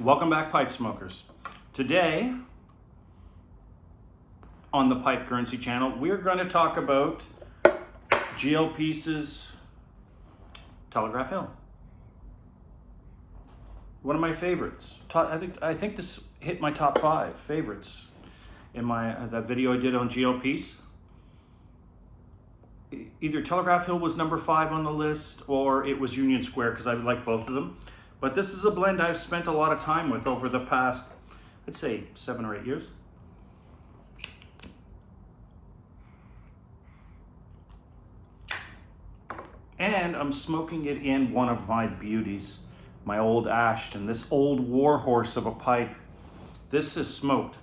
Welcome back, pipe smokers. Today, on the Pipe Currency channel, we're going to talk about Pease's Telegraph Hill. One of my favorites. I think this hit my top 5 favorites in that video I did on Pease. Either Telegraph Hill was number 5 on the list, or it was Union Square, because I like both of them. But this is a blend I've spent a lot of time with over the past, I'd say, 7 or 8 years. And I'm smoking it in one of my beauties, my old Ashton, this old warhorse of a pipe. This is smoked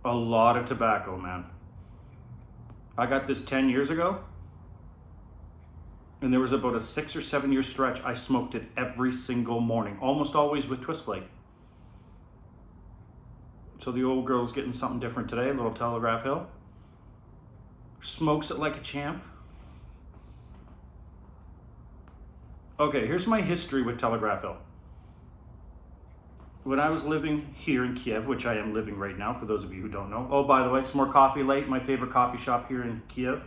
a lot of tobacco, man. I got this 10 years ago, and there was about a 6 or 7 year stretch I smoked it every single morning, almost always with twist flake. So the old girl's getting something different today, a little Telegraph Hill. Smokes it like a champ. Okay, here's my history with Telegraph Hill. When I was living here in Kiev, which I am living right now, for those of you who don't know. Oh, by the way, some more coffee late, my favorite coffee shop here in Kiev.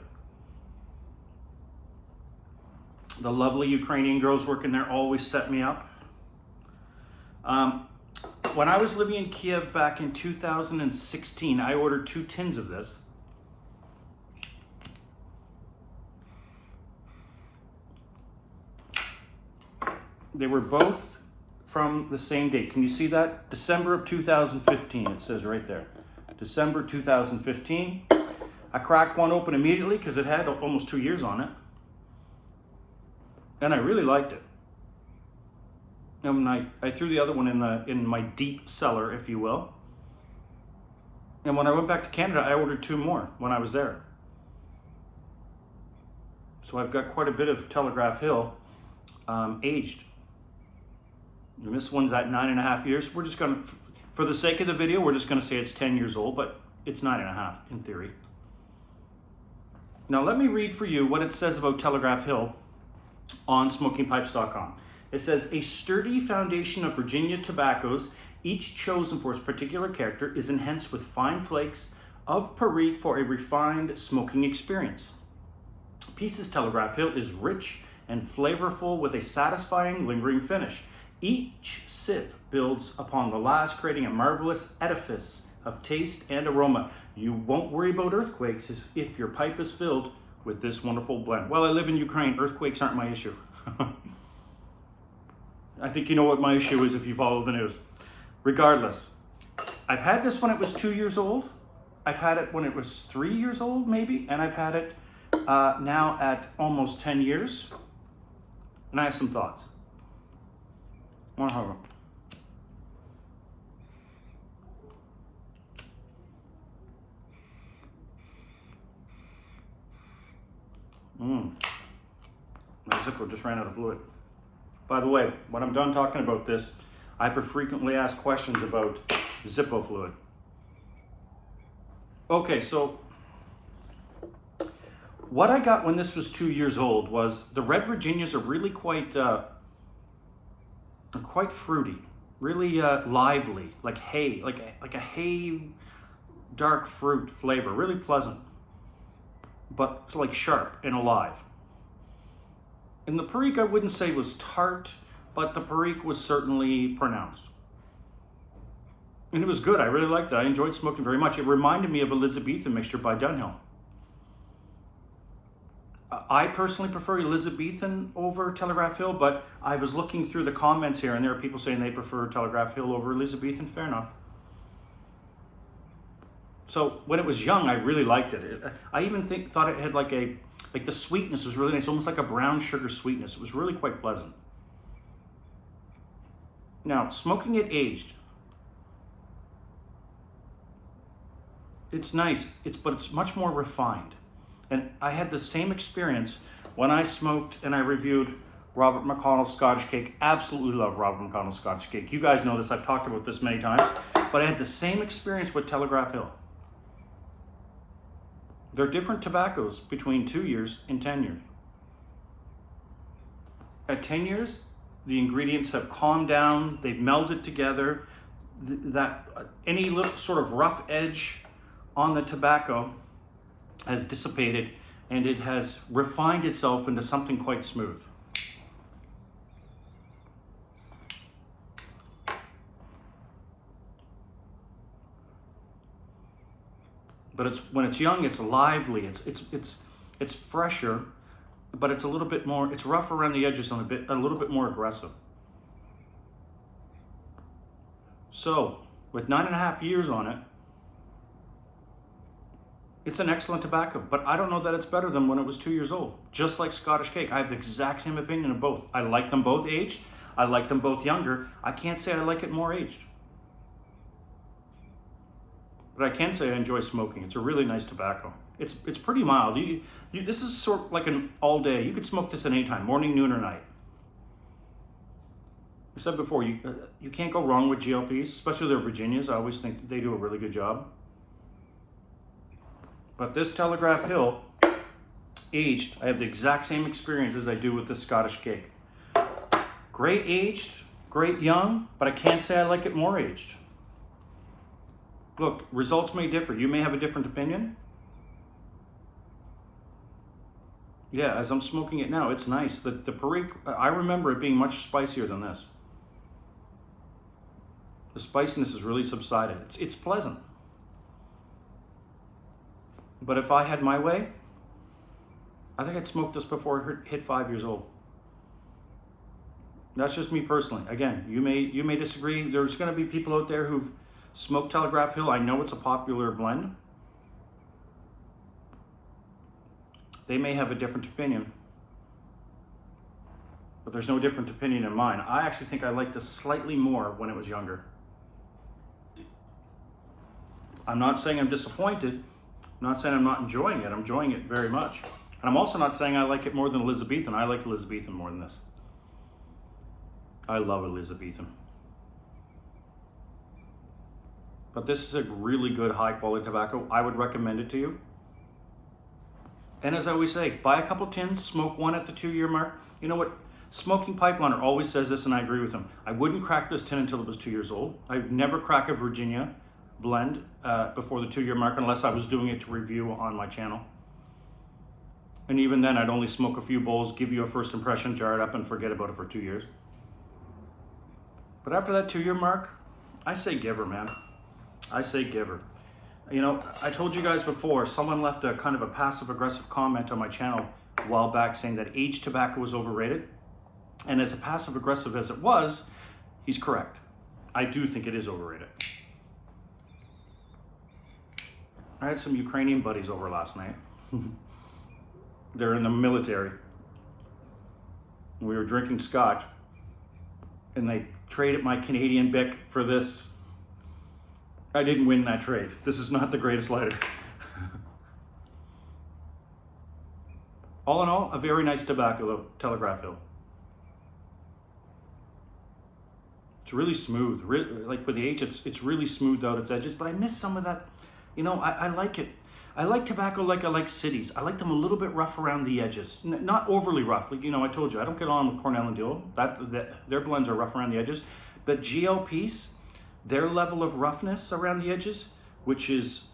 The lovely Ukrainian girls working there always set me up. When I was living in Kiev back in 2016, I ordered 2 tins of this. They were both from the same date. Can you see that? December of 2015, it says right there. December 2015. I cracked one open immediately because it had almost 2 years on it. And I really liked it. And I threw the other one in my deep cellar, if you will. And when I went back to Canada, I ordered 2 more when I was there. So I've got quite a bit of Telegraph Hill aged. And this one's at 9.5 years. We're just gonna, for the sake of the video, we're just gonna say it's 10 years old, but it's 9.5 in theory. Now let me read for you what it says about Telegraph Hill on smokingpipes.com. It says, a sturdy foundation of Virginia tobaccos, each chosen for its particular character, is enhanced with fine flakes of Perique for a refined smoking experience. Pease's Telegraph Hill is rich and flavorful with a satisfying, lingering finish. Each sip builds upon the last, creating a marvelous edifice of taste and aroma. You won't worry about earthquakes if your pipe is filled with this wonderful blend. Well, I live in Ukraine. Earthquakes aren't my issue. I think you know what my issue is if you follow the news. Regardless, I've had this when it was 2 years old. I've had it when it was 3 years old, maybe. And I've had it now at almost 10 years. And I have some thoughts. Marhaba. My Zippo just ran out of fluid. By the way, when I'm done talking about this, I've frequently asked questions about Zippo fluid. Okay, so what I got when this was 2 years old was the Red Virginias are really quite fruity, really lively, like hay, like a hay dark fruit flavor, really pleasant, but like sharp and alive. And the Perique I wouldn't say was tart, but the Perique was certainly pronounced. And it was good. I really liked it. I enjoyed smoking very much. It reminded me of Elizabethan mixture by Dunhill. I personally prefer Elizabethan over Telegraph Hill, but I was looking through the comments here, and there are people saying they prefer Telegraph Hill over Elizabethan. Fair enough. So when it was young, I really liked it. I even thought it had like the sweetness was really nice, almost like a brown sugar sweetness. It was really quite pleasant. Now, smoking it aged, it's nice, but it's much more refined. And I had the same experience when I smoked and I reviewed Robert McConnell's Scottish Cake. Absolutely love Robert McConnell's Scottish Cake. You guys know this, I've talked about this many times. But I had the same experience with Telegraph Hill. There are different tobaccos between 2 years and 10 years. At 10 years, the ingredients have calmed down, they've melded together, that any little sort of rough edge on the tobacco has dissipated, and it has refined itself into something quite smooth. But when it's young, it's lively, it's fresher, but it's a little bit more, it's rough around the edges and a little bit more aggressive. So, with 9.5 years on it, it's an excellent tobacco, but I don't know that it's better than when it was 2 years old. Just like Scottish Cake, I have the exact same opinion of both. I like them both aged. I like them both younger. I can't say I like it more aged. But I can say I enjoy smoking. It's a really nice tobacco. It's pretty mild. This is sort of like an all day. You could smoke this at any time, morning, noon, or night. I said before, you can't go wrong with GLPs, especially their Virginias. I always think they do a really good job. But this Telegraph Hill, aged, I have the exact same experience as I do with the Scottish Cake. Great aged, great young, but I can't say I like it more aged. Look, results may differ. You may have a different opinion. Yeah, as I'm smoking it now, it's nice. The Perique, I remember it being much spicier than this. The spiciness has really subsided. It's pleasant. But if I had my way, I think I'd smoke this before it hit 5 years old. That's just me personally. Again, you may disagree. There's going to be people out there who've smoked Telegraph Hill. I know it's a popular blend. They may have a different opinion, but there's no different opinion in mine. I actually think I liked this slightly more when it was younger. I'm not saying I'm disappointed. I'm not saying I'm not enjoying it. I'm enjoying it very much. And I'm also not saying I like it more than Elizabethan. I like Elizabethan more than this. I love Elizabethan. But this is a really good high quality tobacco. I would recommend it to you. And as I always say, buy a couple tins, smoke one at the 2 year mark. You know what? Smoking Pipeliner always says this, and I agree with him. I wouldn't crack this tin until it was 2 years old. I'd never crack a Virginia blend before the 2 year mark unless I was doing it to review on my channel. And even then, I'd only smoke a few bowls, give you a first impression, jar it up, and forget about it for 2 years. But after that 2 year mark, I say give her, man. I say give her. You know, I told you guys before, someone left a kind of a passive-aggressive comment on my channel a while back saying that aged tobacco was overrated. And as passive-aggressive as it was, he's correct. I do think it is overrated. I had some Ukrainian buddies over last night. They're in the military. We were drinking scotch, and they traded my Canadian Bic for this. I didn't win that trade. This is not the greatest lighter. All in all, a very nice tobacco, though, Telegraph Hill. It's really smooth. Like with the age, it's really smoothed out its edges, but I miss some of that. You know, I like it. I like tobacco like I like cities. I like them a little bit rough around the edges. Not overly rough. Like, you know, I told you, I don't get on with Cornell and Deal. Their blends are rough around the edges. But Pease, their level of roughness around the edges, which is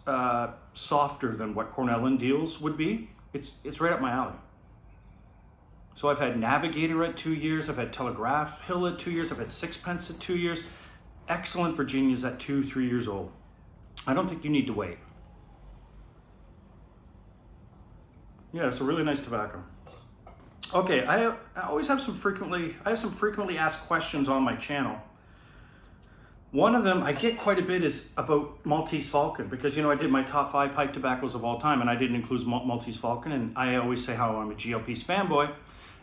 softer than what Cornell and Deal's would be, it's right up my alley. So I've had Navigator at 2 years, I've had Telegraph Hill at 2 years, I've had Sixpence at 2 years. Excellent Virginias at 2-3 years old. I don't think you need to wait. Yeah, it's a really nice tobacco. Okay, I always have some frequently asked questions on my channel. One of them I get quite a bit is about Maltese Falcon, because, you know, I did my top 5 pipe tobaccos of all time, and I didn't include Maltese Falcon, and I always say how I'm a GLP's fanboy,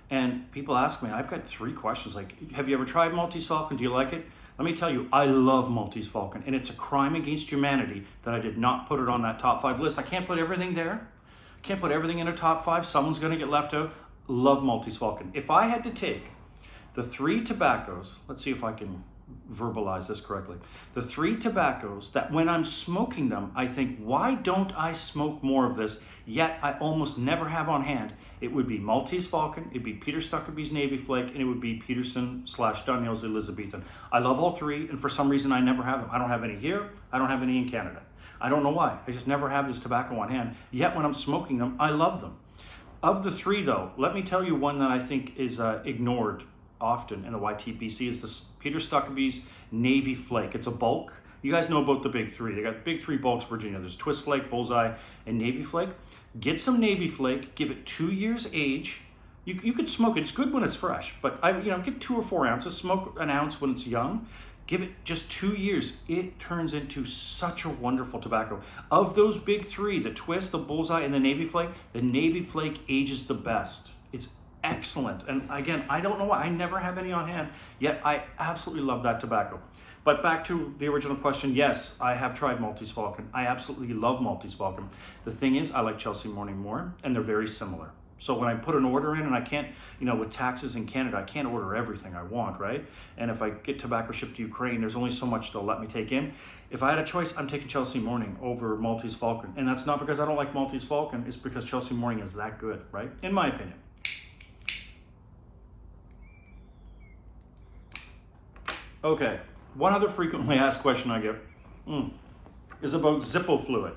and people ask me, I've got 3 questions, like, have you ever tried Maltese Falcon? Do you like it? Let me tell you, I love Maltese Falcon, and it's a crime against humanity that I did not put it on that top 5 list. I can't put everything there. I can't put everything in a top 5. Someone's going to get left out. Love Maltese Falcon. If I had to take the 3 tobaccos, let's see if I can verbalize this correctly. The 3 tobaccos that when I'm smoking them, I think, why don't I smoke more of this? Yet I almost never have on hand. It would be Maltese Falcon, it'd be Peter Stuckaby's Navy Flake, and it would be Peterson / Dunhill's Elizabethan. I love all 3, and for some reason I never have them. I don't have any here, I don't have any in Canada. I don't know why, I just never have this tobacco on hand. Yet when I'm smoking them, I love them. Of the 3 though, let me tell you one that I think is ignored often in the YTPC is the Peter Stuckaby's Navy Flake. It's a bulk. You guys know about the big 3. They got big 3 bulks, Virginia. There's Twist Flake, Bullseye, and Navy Flake. Get some Navy Flake, give it 2 years age. You could smoke it. It's good when it's fresh, but get 2 or 4 ounces. Smoke an ounce when it's young. Give it just 2 years. It turns into such a wonderful tobacco. Of those big 3, the Twist, the Bullseye, and the Navy Flake ages the best. It's excellent. And again, I don't know why. I never have any on hand, yet I absolutely love that tobacco. But back to the original question, yes, I have tried Maltese Falcon. I absolutely love Maltese Falcon. The thing is, I like Chelsea Morning more, and they're very similar. So when I put an order in, and I can't, with taxes in Canada, I can't order everything I want, right? And if I get tobacco shipped to Ukraine, there's only so much they'll let me take in. If I had a choice, I'm taking Chelsea Morning over Maltese Falcon. And that's not because I don't like Maltese Falcon, it's because Chelsea Morning is that good, right? In my opinion. Okay, one other frequently asked question I get is about Zippo fluid.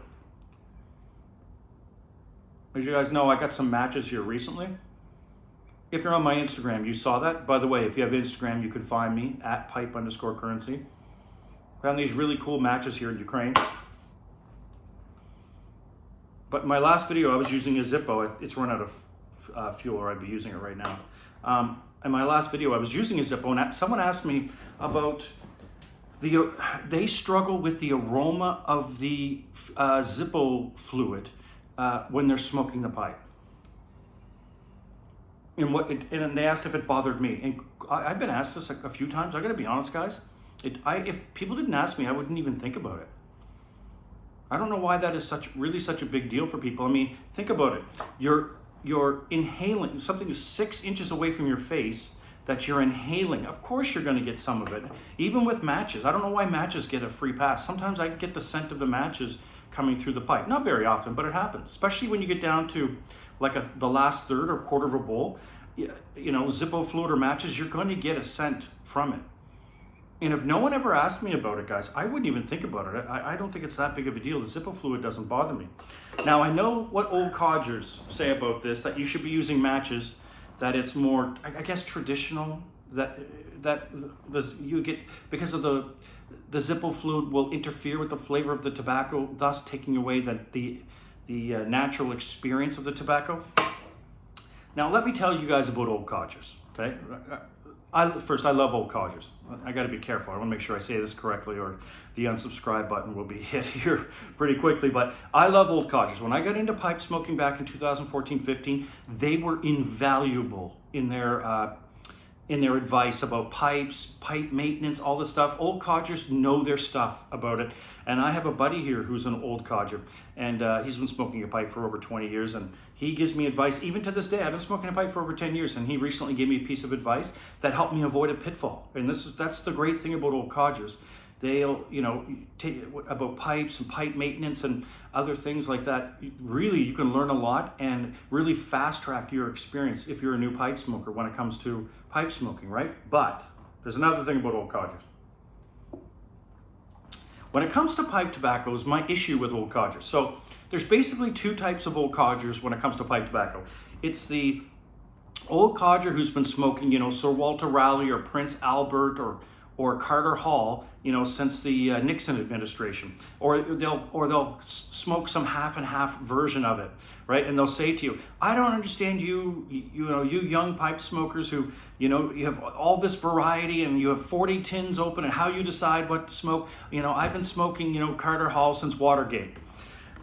As you guys know, I got some matches here recently. If you're on my Instagram, you saw that. By the way, if you have Instagram, you can find me at pipe_currency. Found these really cool matches here in Ukraine. But in my last video, I was using a Zippo. It's run out of fuel, or I'd be using it right now. In my last video, I was using a Zippo, and someone asked me about they struggle with the aroma of the Zippo fluid when they're smoking the pipe. And they asked if it bothered me. And I've been asked this a few times. I got to be honest, guys. If people didn't ask me, I wouldn't even think about it. I don't know why that is such a big deal for people. I mean, think about it. You're inhaling something 6 inches away from your face that you're inhaling. Of course you're going to get some of it. Even with matches. I don't know why matches get a free pass. Sometimes I get the scent of the matches coming through the pipe. Not very often, but it happens. Especially when you get down to like the last third or quarter of a bowl. Zippo fluid or matches, you're going to get a scent from it. And if no one ever asked me about it, guys, I wouldn't even think about it. I don't think it's that big of a deal. The Zippo fluid doesn't bother me. Now, I know what old codgers say about this, that you should be using matches, that it's more, I guess, traditional, that you get, because of the Zippo fluid will interfere with the flavor of the tobacco, thus taking away the natural experience of the tobacco. Now, let me tell you guys about old codgers, okay? First, I love old codgers. I got to be careful. I want to make sure I say this correctly, or the unsubscribe button will be hit here pretty quickly. But I love old codgers. When I got into pipe smoking back in 2014-15, they were invaluable in their advice about pipes, pipe maintenance, all this stuff. Old codgers know their stuff about it. And I have a buddy here who's an old codger, and he's been smoking a pipe for over 20 years, and he gives me advice, even to this day. I've been smoking a pipe for over 10 years, and he recently gave me a piece of advice that helped me avoid a pitfall. And that's the great thing about old codgers. They'll, about pipes and pipe maintenance and other things like that. Really, you can learn a lot and really fast track your experience if you're a new pipe smoker when it comes to pipe smoking, right? But there's another thing about old codgers. When it comes to pipe tobaccos, my issue with old codgers. So there's basically 2 types of old codgers when it comes to pipe tobacco. It's the old codger who's been smoking, Sir Walter Raleigh or Prince Albert or Carter Hall, since the Nixon administration, or they'll smoke some half and half version of it, right? And they'll say to you, "I don't understand you young pipe smokers who, you have all this variety and you have 40 tins open and how you decide what to smoke. I've been smoking, Carter Hall since Watergate."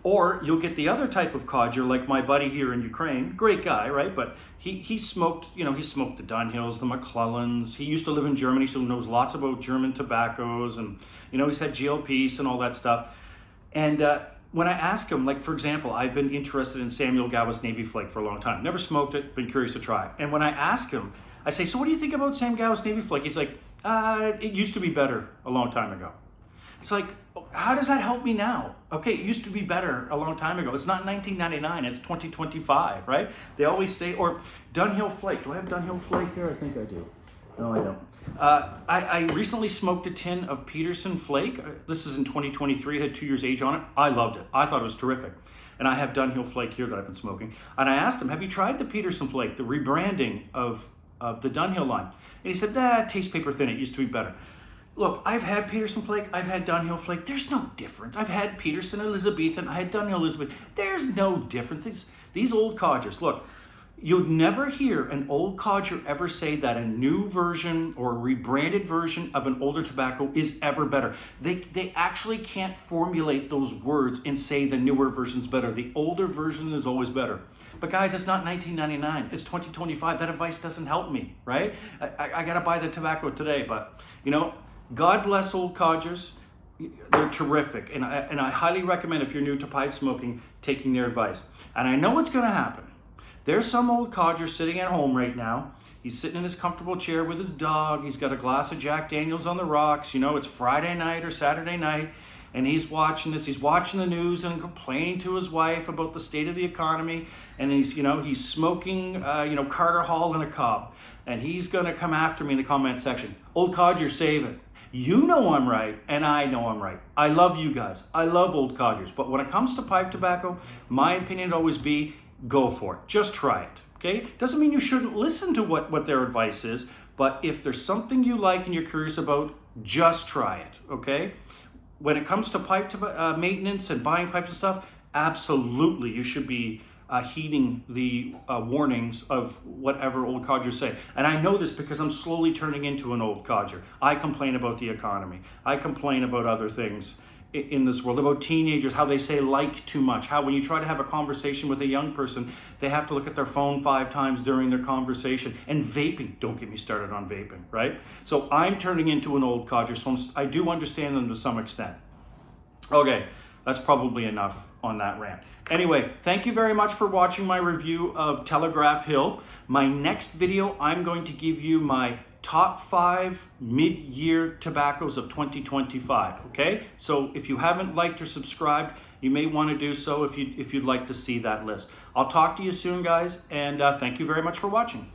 Or you'll get the other type of codger, like my buddy here in Ukraine, great guy, right? But he smoked, he smoked the Dunhills, the McClellans. He used to live in Germany, so he knows lots about German tobaccos, and he's had Pease and all that stuff. And when I ask him, like for example, I've been interested in Samuel Gow's Navy Flake for a long time. Never smoked it, been curious to try. And when I ask him, I say, "So what do you think about Sam Gow's Navy Flake?" He's like, It used to be better a long time ago. It's like, how does that help me now? Okay, it used to be better a long time ago. It's not 1999, it's 2025, right? They always say, or Dunhill Flake. Do I have Dunhill Flake here? I think I do. No, I don't. I recently smoked a tin of Peterson Flake. This is in 2023. It had 2 years age on it. I loved it. I thought it was terrific. And I have Dunhill Flake here that I've been smoking. And I asked him, have you tried the Peterson Flake, the rebranding of the Dunhill line? And he said, it tastes paper thin. It used to be better. Look, I've had Peterson Flake, I've had Dunhill Flake. There's no difference. I've had Peterson Elizabethan, I had Dunhill Elizabeth. There's no difference. These old codgers, look, you'd never hear an old codger ever say that a new version or a rebranded version of an older tobacco is ever better. They actually can't formulate those words and say the newer version's better. The older version is always better. But guys, it's not 1999, it's 2025. That advice doesn't help me, right? I gotta buy the tobacco today, but you know, God bless old codgers. They're terrific, and I highly recommend, if you're new to pipe smoking, taking their advice. And I know what's going to happen. There's some old codger sitting at home right now. He's sitting in his comfortable chair with his dog. He's got a glass of Jack Daniels on the rocks. You know, it's Friday night or Saturday night, and he's watching this. He's watching the news and complaining to his wife about the state of the economy. And he's smoking, Carter Hall in a cob. And he's going to come after me in the comment section. Old codger, save it. You know I'm right, and I know I'm right. I love you guys. I love old codgers. But when it comes to pipe tobacco, my opinion would always be, go for it. Just try it, okay? Doesn't mean you shouldn't listen to what their advice is, but if there's something you like and you're curious about, just try it, okay? When it comes to pipe maintenance and buying pipes and stuff, absolutely you should be heeding the warnings of whatever old codgers say. And I know this because I'm slowly turning into an old codger. I complain about the economy. I complain about other things in this world, about teenagers, how they say like too much, how when you try to have a conversation with a young person, they have to look at their phone 5 times during their conversation. And vaping, don't get me started on vaping, right? So I'm turning into an old codger, so I do understand them to some extent. Okay, that's probably enough on that rant. Anyway, thank you very much for watching my review of Telegraph Hill. My next video, I'm going to give you my top 5 mid-year tobaccos of 2025, okay? So if you haven't liked or subscribed, you may want to do so if you'd like to see that list. I'll talk to you soon, guys, and thank you very much for watching.